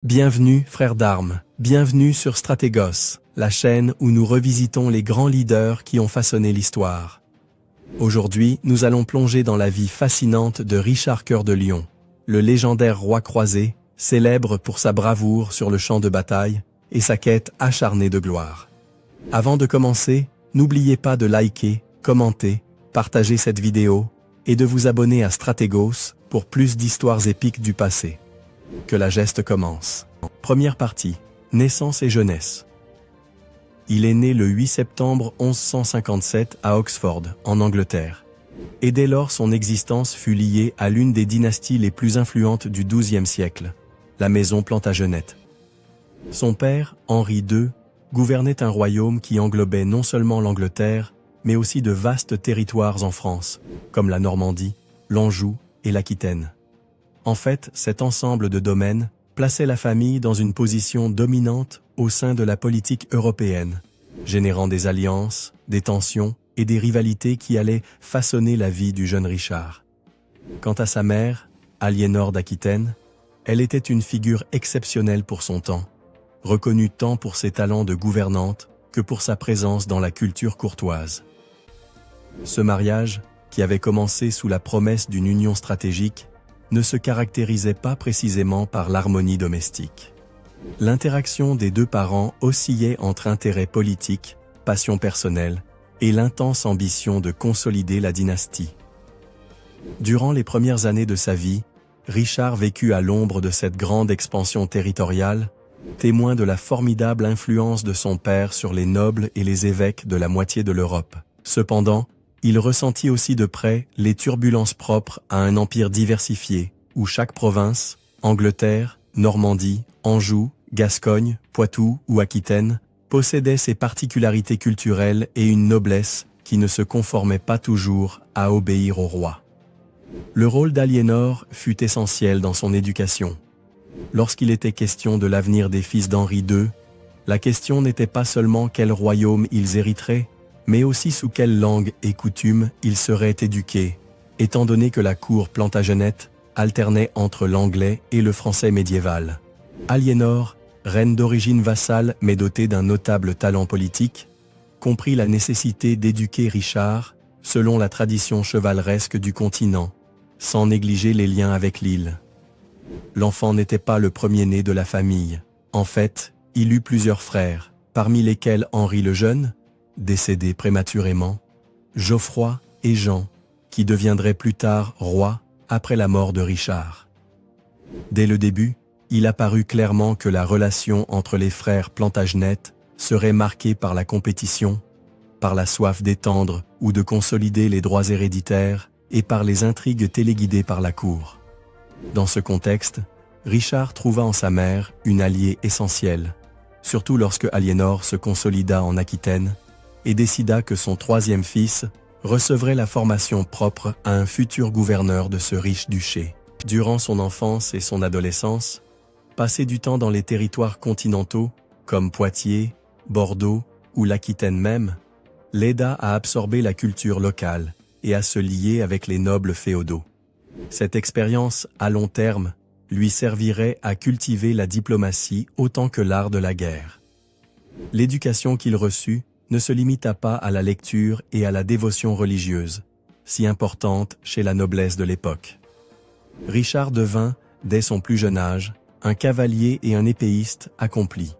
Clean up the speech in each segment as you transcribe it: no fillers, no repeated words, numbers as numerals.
Bienvenue, frères d'armes, bienvenue sur Stratégos, la chaîne où nous revisitons les grands leaders qui ont façonné l'histoire. Aujourd'hui, nous allons plonger dans la vie fascinante de Richard Cœur de Lion, le légendaire roi croisé, célèbre pour sa bravoure sur le champ de bataille et sa quête acharnée de gloire. Avant de commencer, n'oubliez pas de liker, commenter, partager cette vidéo et de vous abonner à Stratégos pour plus d'histoires épiques du passé. Que la geste commence. Première partie, naissance et jeunesse. Il est né le 8 septembre 1157 à Oxford, en Angleterre. Et dès lors son existence fut liée à l'une des dynasties les plus influentes du XIIe siècle, la maison Plantagenet. Son père, Henri II, gouvernait un royaume qui englobait non seulement l'Angleterre, mais aussi de vastes territoires en France, comme la Normandie, l'Anjou et l'Aquitaine. En fait, cet ensemble de domaines plaçait la famille dans une position dominante au sein de la politique européenne, générant des alliances, des tensions et des rivalités qui allaient façonner la vie du jeune Richard. Quant à sa mère, Aliénor d'Aquitaine, elle était une figure exceptionnelle pour son temps, reconnue tant pour ses talents de gouvernante que pour sa présence dans la culture courtoise. Ce mariage, qui avait commencé sous la promesse d'une union stratégique, ne se caractérisait pas précisément par l'harmonie domestique. L'interaction des deux parents oscillait entre intérêt politique, passion personnelle et l'intense ambition de consolider la dynastie. Durant les premières années de sa vie, Richard vécut à l'ombre de cette grande expansion territoriale, témoin de la formidable influence de son père sur les nobles et les évêques de la moitié de l'Europe. Cependant, il ressentit aussi de près les turbulences propres à un empire diversifié, où chaque province, Angleterre, Normandie, Anjou, Gascogne, Poitou ou Aquitaine, possédait ses particularités culturelles et une noblesse qui ne se conformait pas toujours à obéir au roi. Le rôle d'Aliénor fut essentiel dans son éducation. Lorsqu'il était question de l'avenir des fils d'Henri II, la question n'était pas seulement quel royaume ils hériteraient, mais aussi sous quelle langue et coutumes ils seraient éduqués, étant donné que la cour Plantagenet alternait entre l'anglais et le français médiéval. Aliénor, reine d'origine vassale mais dotée d'un notable talent politique, comprit la nécessité d'éduquer Richard selon la tradition chevaleresque du continent, sans négliger les liens avec l'île. L'enfant n'était pas le premier-né de la famille. En fait, il eut plusieurs frères, parmi lesquels Henri le Jeune, décédé prématurément, Geoffroy et Jean, qui deviendraient plus tard rois après la mort de Richard. Dès le début, il apparut clairement que la relation entre les frères Plantagenet serait marquée par la compétition, par la soif d'étendre ou de consolider les droits héréditaires et par les intrigues téléguidées par la cour. Dans ce contexte, Richard trouva en sa mère une alliée essentielle, surtout lorsque Aliénor se consolida en Aquitaine et décida que son troisième fils recevrait la formation propre à un futur gouverneur de ce riche duché. Durant son enfance et son adolescence, passer du temps dans les territoires continentaux, comme Poitiers, Bordeaux ou l'Aquitaine même, l'aida à absorber la culture locale et à se lier avec les nobles féodaux. Cette expérience, à long terme, lui servirait à cultiver la diplomatie autant que l'art de la guerre. L'éducation qu'il reçut ne se limita pas à la lecture et à la dévotion religieuse, si importante chez la noblesse de l'époque. Richard devint, dès son plus jeune âge, un cavalier et un épéiste accompli.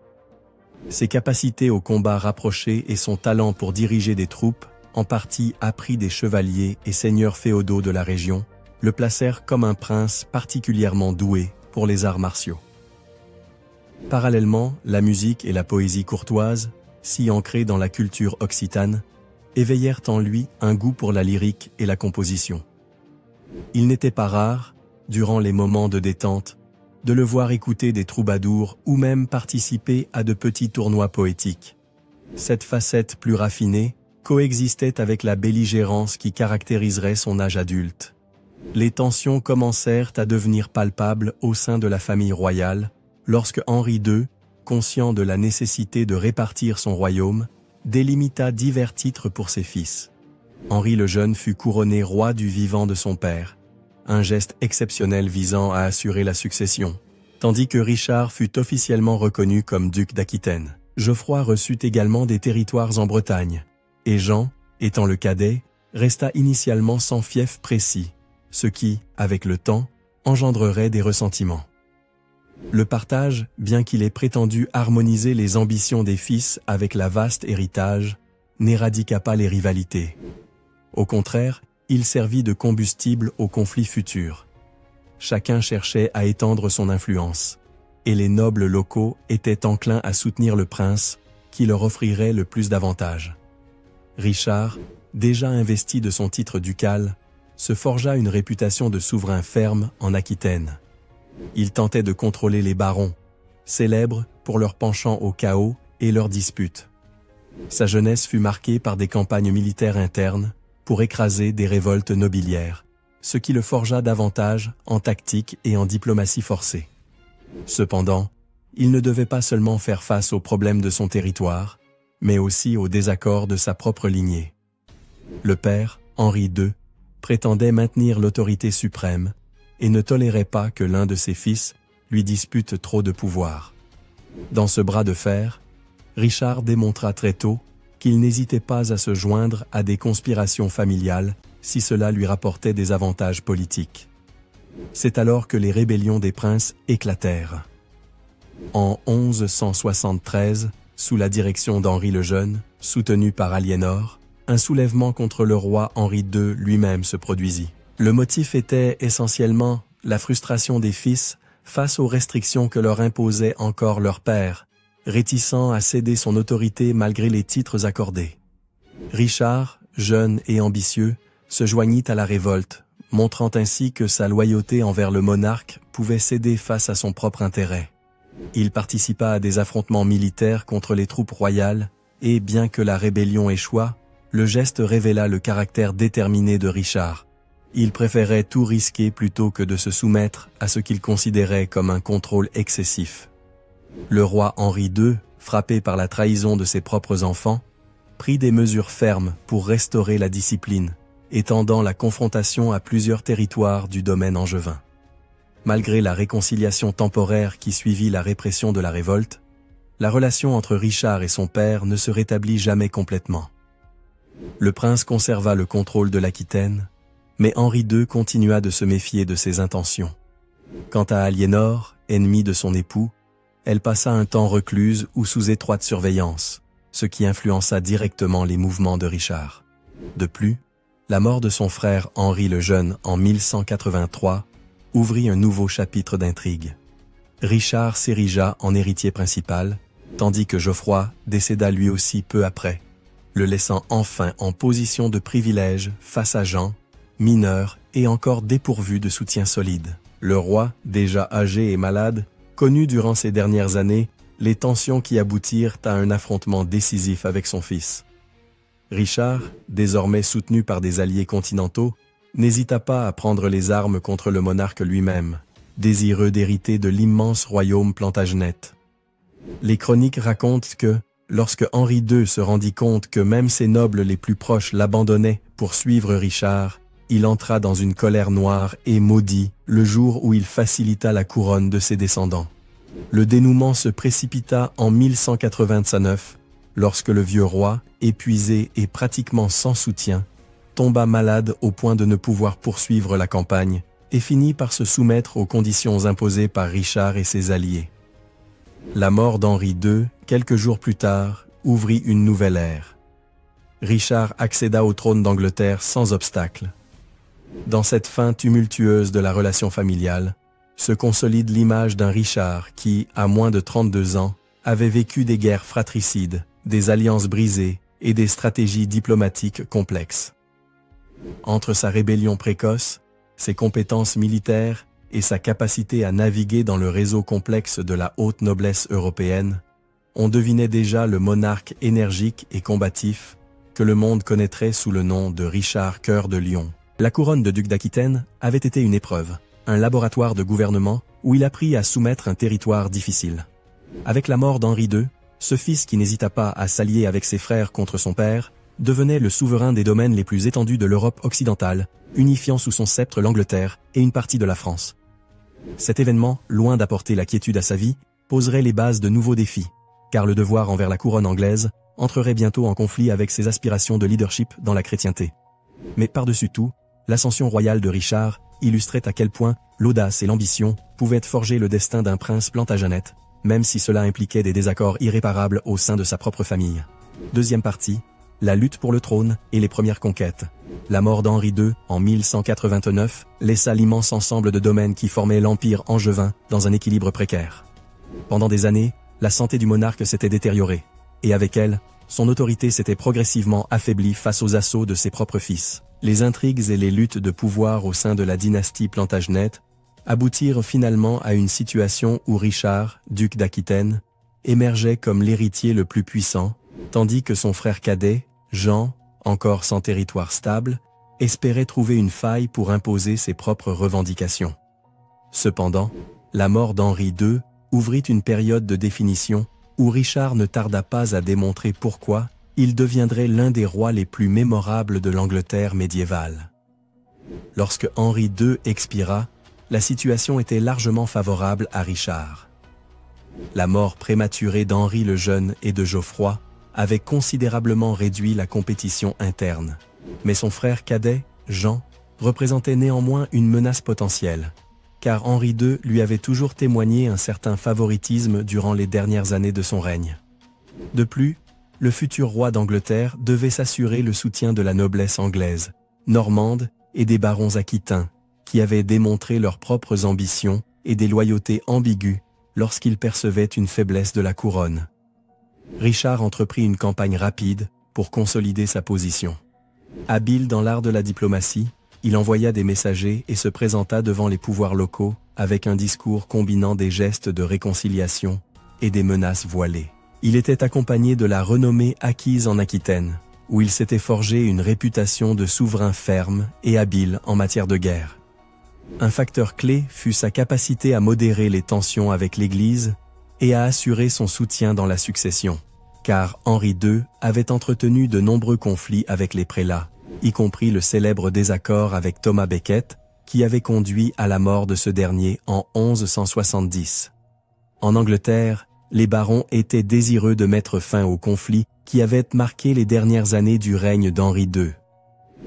Ses capacités au combat rapproché et son talent pour diriger des troupes, en partie appris des chevaliers et seigneurs féodaux de la région, le placèrent comme un prince particulièrement doué pour les arts martiaux. Parallèlement, la musique et la poésie courtoise, si ancrées dans la culture occitane, éveillèrent en lui un goût pour la lyrique et la composition. Il n'était pas rare, durant les moments de détente, de le voir écouter des troubadours ou même participer à de petits tournois poétiques. Cette facette plus raffinée coexistait avec la belligérance qui caractériserait son âge adulte. Les tensions commencèrent à devenir palpables au sein de la famille royale, lorsque Henri II, conscient de la nécessité de répartir son royaume, délimita divers titres pour ses fils. Henri le Jeune fut couronné roi du vivant de son père, un geste exceptionnel visant à assurer la succession. Tandis que Richard fut officiellement reconnu comme duc d'Aquitaine, Geoffroy reçut également des territoires en Bretagne, et Jean, étant le cadet, resta initialement sans fief précis, ce qui, avec le temps, engendrerait des ressentiments. Le partage, bien qu'il ait prétendu harmoniser les ambitions des fils avec la vaste héritage, n'éradiqua pas les rivalités. Au contraire, il servit de combustible aux conflits futurs. Chacun cherchait à étendre son influence, et les nobles locaux étaient enclins à soutenir le prince qui leur offrirait le plus d'avantages. Richard, déjà investi de son titre ducal, se forgea une réputation de souverain ferme en Aquitaine. Il tentait de contrôler les barons, célèbres pour leur penchant au chaos et leurs disputes. Sa jeunesse fut marquée par des campagnes militaires internes pour écraser des révoltes nobiliaires, ce qui le forgea davantage en tactique et en diplomatie forcée. Cependant, il ne devait pas seulement faire face aux problèmes de son territoire, mais aussi aux désaccords de sa propre lignée. Le père, Henri II, prétendait maintenir l'autorité suprême et ne tolérait pas que l'un de ses fils lui dispute trop de pouvoir. Dans ce bras de fer, Richard démontra très tôt qu'il n'hésitait pas à se joindre à des conspirations familiales si cela lui rapportait des avantages politiques. C'est alors que les rébellions des princes éclatèrent. En 1173, sous la direction d'Henri le Jeune, soutenu par Aliénor, un soulèvement contre le roi Henri II lui-même se produisit. Le motif était essentiellement la frustration des fils face aux restrictions que leur imposait encore leur père, réticent à céder son autorité malgré les titres accordés. Richard, jeune et ambitieux, se joignit à la révolte, montrant ainsi que sa loyauté envers le monarque pouvait céder face à son propre intérêt. Il participa à des affrontements militaires contre les troupes royales, et bien que la rébellion échoua, le geste révéla le caractère déterminé de Richard. Il préférait tout risquer plutôt que de se soumettre à ce qu'il considérait comme un contrôle excessif. Le roi Henri II, frappé par la trahison de ses propres enfants, prit des mesures fermes pour restaurer la discipline, étendant la confrontation à plusieurs territoires du domaine angevin. Malgré la réconciliation temporaire qui suivit la répression de la révolte, la relation entre Richard et son père ne se rétablit jamais complètement. Le prince conserva le contrôle de l'Aquitaine, mais Henri II continua de se méfier de ses intentions. Quant à Aliénor, ennemie de son époux, elle passa un temps recluse ou sous étroite surveillance, ce qui influença directement les mouvements de Richard. De plus, la mort de son frère Henri le Jeune en 1183 ouvrit un nouveau chapitre d'intrigue. Richard s'érigea en héritier principal, tandis que Geoffroy décéda lui aussi peu après, le laissant enfin en position de privilège face à Jean, mineur et encore dépourvu de soutien solide. Le roi, déjà âgé et malade, connut durant ces dernières années les tensions qui aboutirent à un affrontement décisif avec son fils. Richard, désormais soutenu par des alliés continentaux, n'hésita pas à prendre les armes contre le monarque lui-même, désireux d'hériter de l'immense royaume Plantagenet. Les chroniques racontent que, lorsque Henri II se rendit compte que même ses nobles les plus proches l'abandonnaient pour suivre Richard, il entra dans une colère noire et maudit le jour où il facilita la couronne de ses descendants. Le dénouement se précipita en 1189, lorsque le vieux roi, épuisé et pratiquement sans soutien, tomba malade au point de ne pouvoir poursuivre la campagne et finit par se soumettre aux conditions imposées par Richard et ses alliés. La mort d'Henri II, quelques jours plus tard, ouvrit une nouvelle ère. Richard accéda au trône d'Angleterre sans obstacle. Dans cette fin tumultueuse de la relation familiale, se consolide l'image d'un Richard qui, à moins de 32 ans, avait vécu des guerres fratricides, des alliances brisées et des stratégies diplomatiques complexes. Entre sa rébellion précoce, ses compétences militaires et sa capacité à naviguer dans le réseau complexe de la haute noblesse européenne, on devinait déjà le monarque énergique et combatif que le monde connaîtrait sous le nom de Richard Cœur de Lion. La couronne de duc d'Aquitaine avait été une épreuve, un laboratoire de gouvernement où il apprit à soumettre un territoire difficile. Avec la mort d'Henri II, ce fils qui n'hésita pas à s'allier avec ses frères contre son père, devenait le souverain des domaines les plus étendus de l'Europe occidentale, unifiant sous son sceptre l'Angleterre et une partie de la France. Cet événement, loin d'apporter la quiétude à sa vie, poserait les bases de nouveaux défis, car le devoir envers la couronne anglaise entrerait bientôt en conflit avec ses aspirations de leadership dans la chrétienté. Mais par-dessus tout, l'ascension royale de Richard illustrait à quel point l'audace et l'ambition pouvaient forger le destin d'un prince Plantagenet, même si cela impliquait des désaccords irréparables au sein de sa propre famille. Deuxième partie, la lutte pour le trône et les premières conquêtes. La mort d'Henri II, en 1189, laissa l'immense ensemble de domaines qui formaient l'empire angevin dans un équilibre précaire. Pendant des années, la santé du monarque s'était détériorée, et avec elle, son autorité s'était progressivement affaiblie face aux assauts de ses propres fils. Les intrigues et les luttes de pouvoir au sein de la dynastie Plantagenet aboutirent finalement à une situation où Richard, duc d'Aquitaine, émergeait comme l'héritier le plus puissant, tandis que son frère cadet, Jean, encore sans territoire stable, espérait trouver une faille pour imposer ses propres revendications. Cependant, la mort d'Henri II ouvrit une période de définition où Richard ne tarda pas à démontrer pourquoi il deviendrait l'un des rois les plus mémorables de l'Angleterre médiévale. Lorsque Henri II expira, la situation était largement favorable à Richard. La mort prématurée d'Henri le Jeune et de Geoffroy avait considérablement réduit la compétition interne. Mais son frère cadet, Jean, représentait néanmoins une menace potentielle, car Henri II lui avait toujours témoigné un certain favoritisme durant les dernières années de son règne. De plus, le futur roi d'Angleterre devait s'assurer le soutien de la noblesse anglaise, normande et des barons aquitains, qui avaient démontré leurs propres ambitions et des loyautés ambiguës lorsqu'ils percevaient une faiblesse de la couronne. Richard entreprit une campagne rapide pour consolider sa position. Habile dans l'art de la diplomatie, il envoya des messagers et se présenta devant les pouvoirs locaux avec un discours combinant des gestes de réconciliation et des menaces voilées. Il était accompagné de la renommée acquise en Aquitaine, où il s'était forgé une réputation de souverain ferme et habile en matière de guerre. Un facteur clé fut sa capacité à modérer les tensions avec l'Église et à assurer son soutien dans la succession, car Henri II avait entretenu de nombreux conflits avec les prélats, y compris le célèbre désaccord avec Thomas Becket, qui avait conduit à la mort de ce dernier en 1170. En Angleterre, les barons étaient désireux de mettre fin au conflit qui avait marqué les dernières années du règne d'Henri II.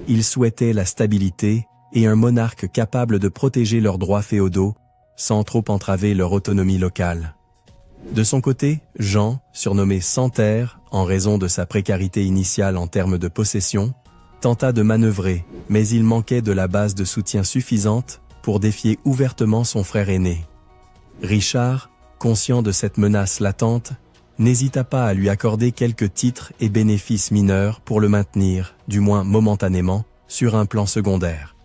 Ils souhaitaient la stabilité et un monarque capable de protéger leurs droits féodaux, sans trop entraver leur autonomie locale. De son côté, Jean, surnommé Santerre, en raison de sa précarité initiale en termes de possession, tenta de manœuvrer, mais il manquait de la base de soutien suffisante pour défier ouvertement son frère aîné. Richard, conscient de cette menace latente, n'hésita pas à lui accorder quelques titres et bénéfices mineurs pour le maintenir, du moins momentanément, sur un plan secondaire.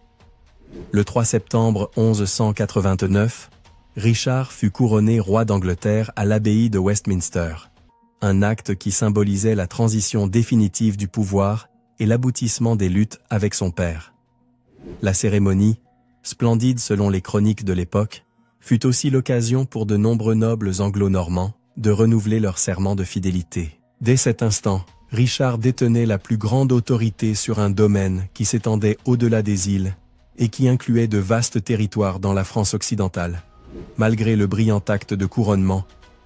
Le 3 septembre 1189, Richard fut couronné roi d'Angleterre à l'abbaye de Westminster, un acte qui symbolisait la transition définitive du pouvoir et l'aboutissement des luttes avec son père. La cérémonie, splendide selon les chroniques de l'époque, fut aussi l'occasion pour de nombreux nobles anglo-normands de renouveler leur serment de fidélité. Dès cet instant, Richard détenait la plus grande autorité sur un domaine qui s'étendait au-delà des îles et qui incluait de vastes territoires dans la France occidentale. Malgré le brillant acte de couronnement,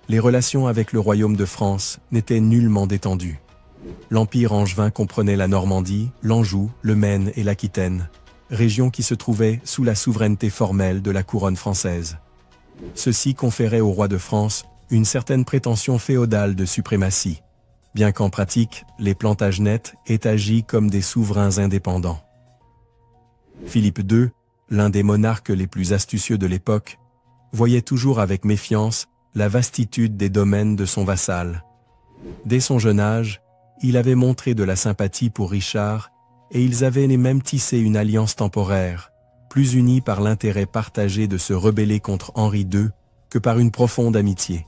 les relations avec le royaume de France n'étaient nullement détendues. L'Empire angevin comprenait la Normandie, l'Anjou, le Maine et l'Aquitaine, régions qui se trouvaient sous la souveraineté formelle de la couronne française. Ceci conférait au roi de France une certaine prétention féodale de suprématie, bien qu'en pratique, les Plantagenet aient agi comme des souverains indépendants. Philippe II, l'un des monarques les plus astucieux de l'époque, voyait toujours avec méfiance la vastitude des domaines de son vassal. Dès son jeune âge, il avait montré de la sympathie pour Richard et ils avaient même tissé une alliance temporaire, plus unie par l'intérêt partagé de se rebeller contre Henri II que par une profonde amitié.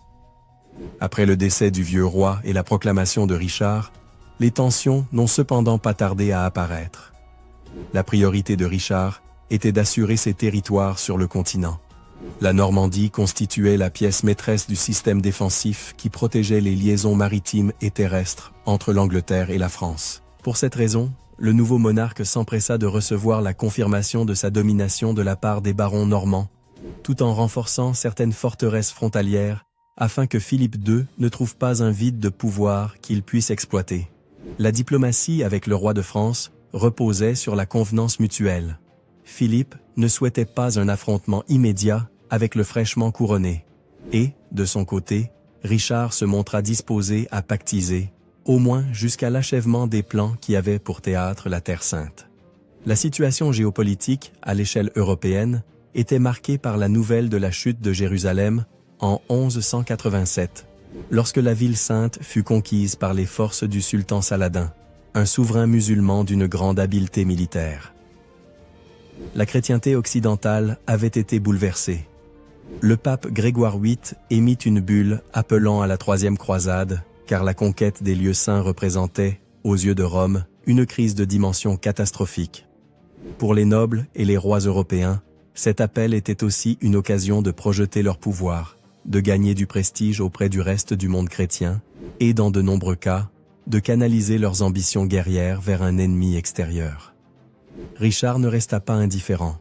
Après le décès du vieux roi et la proclamation de Richard, les tensions n'ont cependant pas tardé à apparaître. La priorité de Richard était d'assurer ses territoires sur le continent. La Normandie constituait la pièce maîtresse du système défensif qui protégeait les liaisons maritimes et terrestres entre l'Angleterre et la France. Pour cette raison, le nouveau monarque s'empressa de recevoir la confirmation de sa domination de la part des barons normands, tout en renforçant certaines forteresses frontalières afin que Philippe II ne trouve pas un vide de pouvoir qu'il puisse exploiter. La diplomatie avec le roi de France reposait sur la convenance mutuelle. Philippe ne souhaitait pas un affrontement immédiat avec le fraîchement couronné. Et, de son côté, Richard se montra disposé à pactiser, au moins jusqu'à l'achèvement des plans qui avaient pour théâtre la Terre Sainte. La situation géopolitique, à l'échelle européenne, était marquée par la nouvelle de la chute de Jérusalem en 1187, lorsque la ville sainte fut conquise par les forces du sultan Saladin, un souverain musulman d'une grande habileté militaire. La chrétienté occidentale avait été bouleversée. Le pape Grégoire VIII émit une bulle appelant à la troisième croisade, car la conquête des lieux saints représentait, aux yeux de Rome, une crise de dimension catastrophique. Pour les nobles et les rois européens, cet appel était aussi une occasion de projeter leur pouvoir, de gagner du prestige auprès du reste du monde chrétien, et dans de nombreux cas, de canaliser leurs ambitions guerrières vers un ennemi extérieur. Richard ne resta pas indifférent.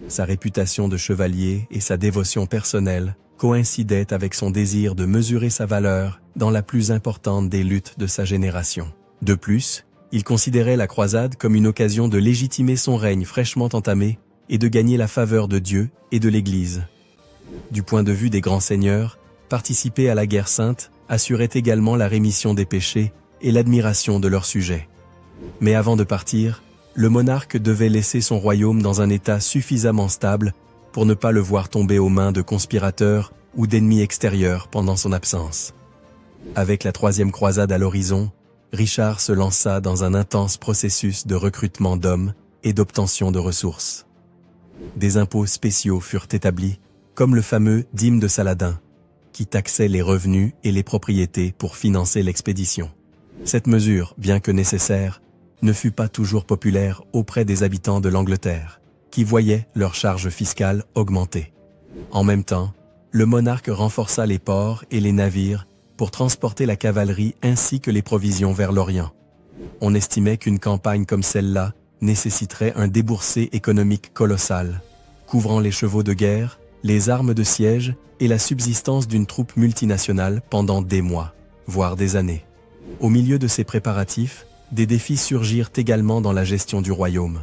Sa réputation de chevalier et sa dévotion personnelle coïncidaient avec son désir de mesurer sa valeur dans la plus importante des luttes de sa génération. De plus, il considérait la croisade comme une occasion de légitimer son règne fraîchement entamé et de gagner la faveur de Dieu et de l'Église. Du point de vue des grands seigneurs, participer à la guerre sainte assurait également la rémission des péchés et l'admiration de leurs sujets. Mais avant de partir, le monarque devait laisser son royaume dans un état suffisamment stable pour ne pas le voir tomber aux mains de conspirateurs ou d'ennemis extérieurs pendant son absence. Avec la troisième croisade à l'horizon, Richard se lança dans un intense processus de recrutement d'hommes et d'obtention de ressources. Des impôts spéciaux furent établis, comme le fameux dîme de Saladin, qui taxait les revenus et les propriétés pour financer l'expédition. Cette mesure, bien que nécessaire, ne fut pas toujours populaire auprès des habitants de l'Angleterre, qui voyaient leurs charges fiscales augmenter. En même temps, le monarque renforça les ports et les navires pour transporter la cavalerie ainsi que les provisions vers l'Orient. On estimait qu'une campagne comme celle-là nécessiterait un déboursé économique colossal, couvrant les chevaux de guerre, les armes de siège et la subsistance d'une troupe multinationale pendant des mois, voire des années. Au milieu de ces préparatifs, des défis surgirent également dans la gestion du royaume.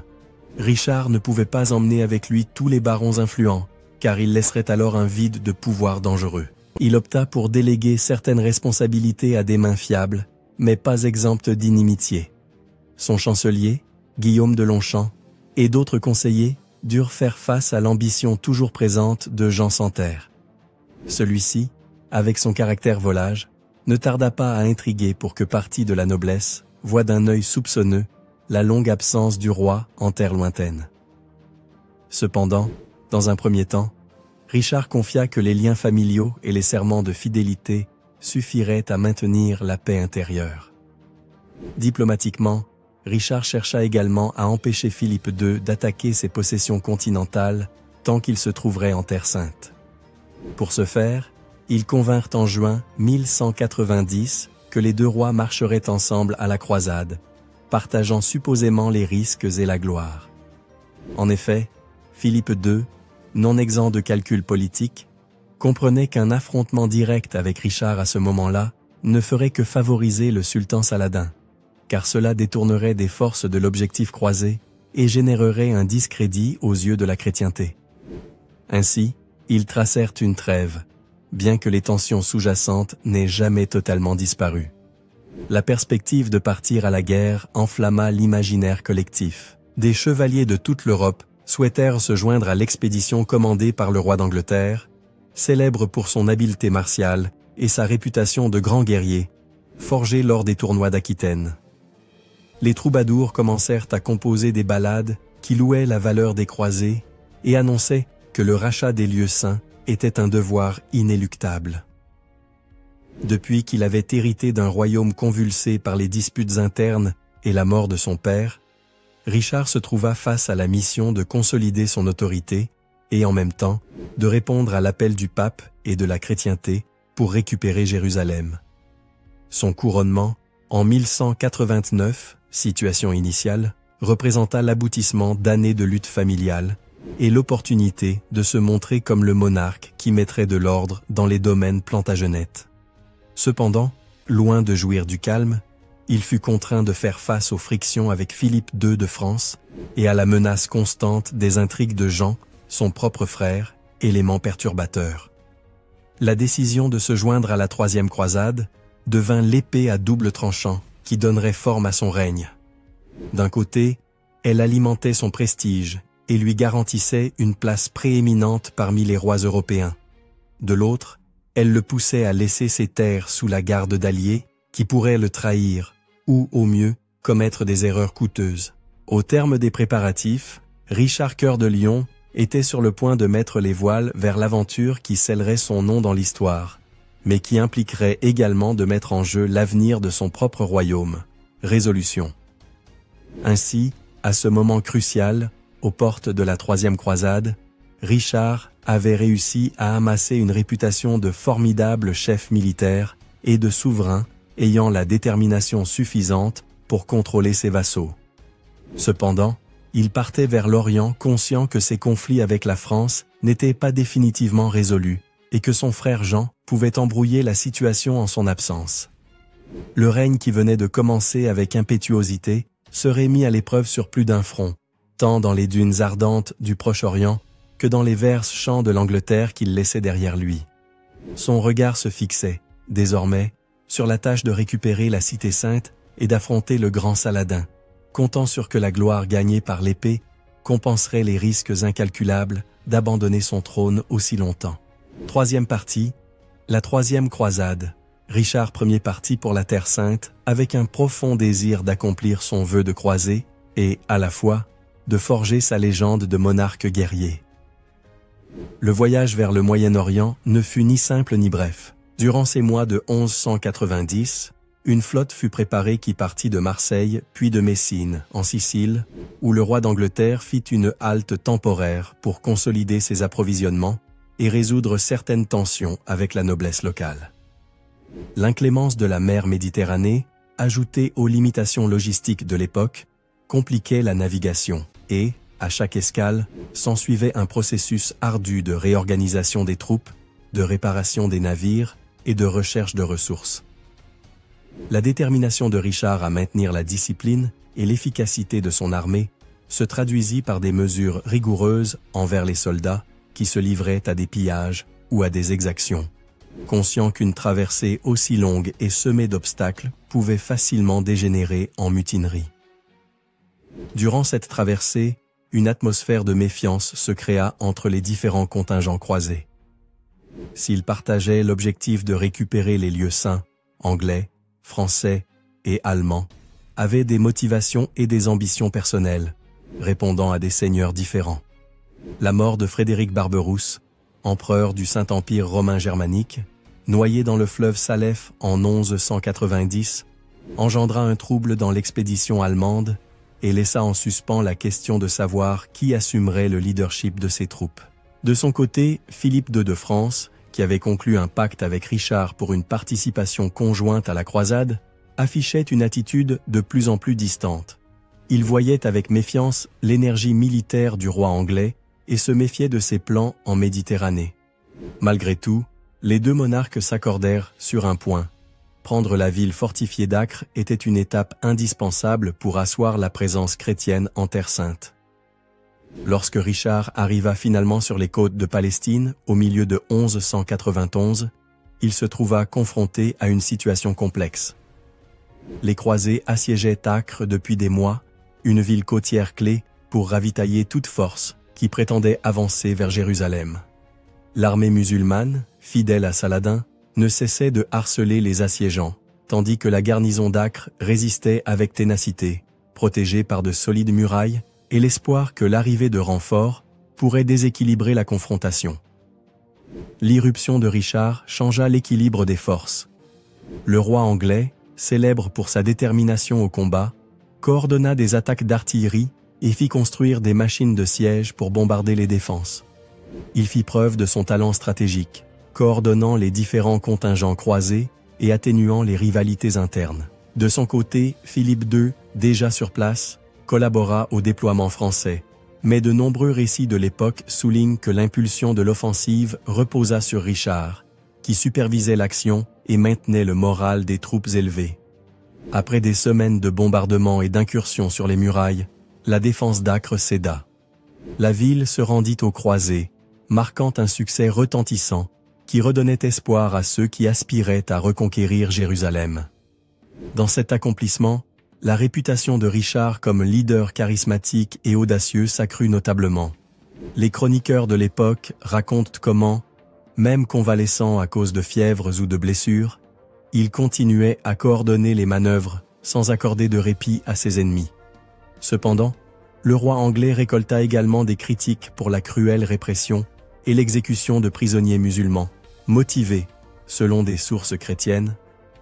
Richard ne pouvait pas emmener avec lui tous les barons influents, car il laisserait alors un vide de pouvoir dangereux. Il opta pour déléguer certaines responsabilités à des mains fiables, mais pas exemptes d'inimitié. Son chancelier, Guillaume de Longchamp, et d'autres conseillers durent faire face à l'ambition toujours présente de Jean Santerre. Celui-ci, avec son caractère volage, ne tarda pas à intriguer pour que partie de la noblesse voit d'un œil soupçonneux la longue absence du roi en terre lointaine. Cependant, dans un premier temps, Richard confia que les liens familiaux et les serments de fidélité suffiraient à maintenir la paix intérieure. Diplomatiquement, Richard chercha également à empêcher Philippe II d'attaquer ses possessions continentales tant qu'il se trouverait en Terre Sainte. Pour ce faire, ils convinrent en juin 1190 que les deux rois marcheraient ensemble à la croisade, partageant supposément les risques et la gloire. En effet, Philippe II, non exempt de calculs politiques, comprenait qu'un affrontement direct avec Richard à ce moment-là ne ferait que favoriser le sultan Saladin, car cela détournerait des forces de l'objectif croisé et générerait un discrédit aux yeux de la chrétienté. Ainsi, ils tracèrent une trêve, bien que les tensions sous-jacentes n'aient jamais totalement disparu. La perspective de partir à la guerre enflamma l'imaginaire collectif. Des chevaliers de toute l'Europe souhaitèrent se joindre à l'expédition commandée par le roi d'Angleterre, célèbre pour son habileté martiale et sa réputation de grand guerrier, forgé lors des tournois d'Aquitaine. Les troubadours commencèrent à composer des ballades qui louaient la valeur des croisés et annonçaient que le rachat des lieux saints était un devoir inéluctable. Depuis qu'il avait hérité d'un royaume convulsé par les disputes internes et la mort de son père, Richard se trouva face à la mission de consolider son autorité et en même temps de répondre à l'appel du pape et de la chrétienté pour récupérer Jérusalem. Son couronnement, en 1189, situation initiale, représenta l'aboutissement d'années de lutte familiale, et l'opportunité de se montrer comme le monarque qui mettrait de l'ordre dans les domaines Plantagenêt. Cependant, loin de jouir du calme, il fut contraint de faire face aux frictions avec Philippe II de France et à la menace constante des intrigues de Jean, son propre frère, élément perturbateur. La décision de se joindre à la troisième croisade devint l'épée à double tranchant qui donnerait forme à son règne. D'un côté, elle alimentait son prestige et lui garantissait une place prééminente parmi les rois européens. De l'autre, elle le poussait à laisser ses terres sous la garde d'alliés qui pourraient le trahir ou, au mieux, commettre des erreurs coûteuses. Au terme des préparatifs, Richard Cœur de Lion était sur le point de mettre les voiles vers l'aventure qui scellerait son nom dans l'histoire, mais qui impliquerait également de mettre en jeu l'avenir de son propre royaume. Résolution. Ainsi, à ce moment crucial, aux portes de la troisième croisade, Richard avait réussi à amasser une réputation de formidable chef militaire et de souverain ayant la détermination suffisante pour contrôler ses vassaux. Cependant, il partait vers l'Orient conscient que ses conflits avec la France n'étaient pas définitivement résolus et que son frère Jean pouvait embrouiller la situation en son absence. Le règne qui venait de commencer avec impétuosité serait mis à l'épreuve sur plus d'un front, tant dans les dunes ardentes du Proche-Orient que dans les verts champs de l'Angleterre qu'il laissait derrière lui. Son regard se fixait, désormais, sur la tâche de récupérer la Cité Sainte et d'affronter le grand Saladin, comptant sur que la gloire gagnée par l'épée compenserait les risques incalculables d'abandonner son trône aussi longtemps. Troisième partie, la troisième croisade. Richard Ier partit pour la Terre Sainte avec un profond désir d'accomplir son vœu de croiser et, à la fois, de forger sa légende de monarque guerrier. Le voyage vers le Moyen-Orient ne fut ni simple ni bref. Durant ces mois de 1190, une flotte fut préparée qui partit de Marseille puis de Messine, en Sicile, où le roi d'Angleterre fit une halte temporaire pour consolider ses approvisionnements et résoudre certaines tensions avec la noblesse locale. L'inclémence de la mer Méditerranée, ajoutée aux limitations logistiques de l'époque, compliquait la navigation et, à chaque escale, s'ensuivait un processus ardu de réorganisation des troupes, de réparation des navires et de recherche de ressources. La détermination de Richard à maintenir la discipline et l'efficacité de son armée se traduisit par des mesures rigoureuses envers les soldats qui se livraient à des pillages ou à des exactions, conscient qu'une traversée aussi longue et semée d'obstacles pouvait facilement dégénérer en mutinerie. Durant cette traversée, une atmosphère de méfiance se créa entre les différents contingents croisés. S'ils partageaient l'objectif de récupérer les lieux saints, anglais, français et allemands avaient des motivations et des ambitions personnelles, répondant à des seigneurs différents. La mort de Frédéric Barberousse, empereur du Saint-Empire romain germanique, noyé dans le fleuve Salef en 1190, engendra un trouble dans l'expédition allemande et laissa en suspens la question de savoir qui assumerait le leadership de ses troupes. De son côté, Philippe II de France, qui avait conclu un pacte avec Richard pour une participation conjointe à la croisade, affichait une attitude de plus en plus distante. Il voyait avec méfiance l'énergie militaire du roi anglais et se méfiait de ses plans en Méditerranée. Malgré tout, les deux monarques s'accordèrent sur un point. Prendre la ville fortifiée d'Acre était une étape indispensable pour asseoir la présence chrétienne en Terre Sainte. Lorsque Richard arriva finalement sur les côtes de Palestine, au milieu de 1191, il se trouva confronté à une situation complexe. Les croisés assiégeaient Acre depuis des mois, une ville côtière clé pour ravitailler toute force qui prétendait avancer vers Jérusalem. L'armée musulmane, fidèle à Saladin, ne cessait de harceler les assiégeants, tandis que la garnison d'Acre résistait avec ténacité, protégée par de solides murailles, et l'espoir que l'arrivée de renforts pourrait déséquilibrer la confrontation. L'irruption de Richard changea l'équilibre des forces. Le roi anglais, célèbre pour sa détermination au combat, coordonna des attaques d'artillerie et fit construire des machines de siège pour bombarder les défenses. Il fit preuve de son talent stratégique, coordonnant les différents contingents croisés et atténuant les rivalités internes. De son côté, Philippe II, déjà sur place, collabora au déploiement français, Mais de nombreux récits de l'époque soulignent que l'impulsion de l'offensive reposa sur Richard, qui supervisait l'action et maintenait le moral des troupes élevé. Après des semaines de bombardements et d'incursions sur les murailles, la défense d'Acre céda. La ville se rendit aux croisés, marquant un succès retentissant, qui redonnait espoir à ceux qui aspiraient à reconquérir Jérusalem. Dans cet accomplissement, la réputation de Richard comme leader charismatique et audacieux s'accrut notablement. Les chroniqueurs de l'époque racontent comment, même convalescent à cause de fièvres ou de blessures, il continuait à coordonner les manœuvres sans accorder de répit à ses ennemis. Cependant, le roi anglais récolta également des critiques pour la cruelle répression et l'exécution de prisonniers musulmans, motivés, selon des sources chrétiennes,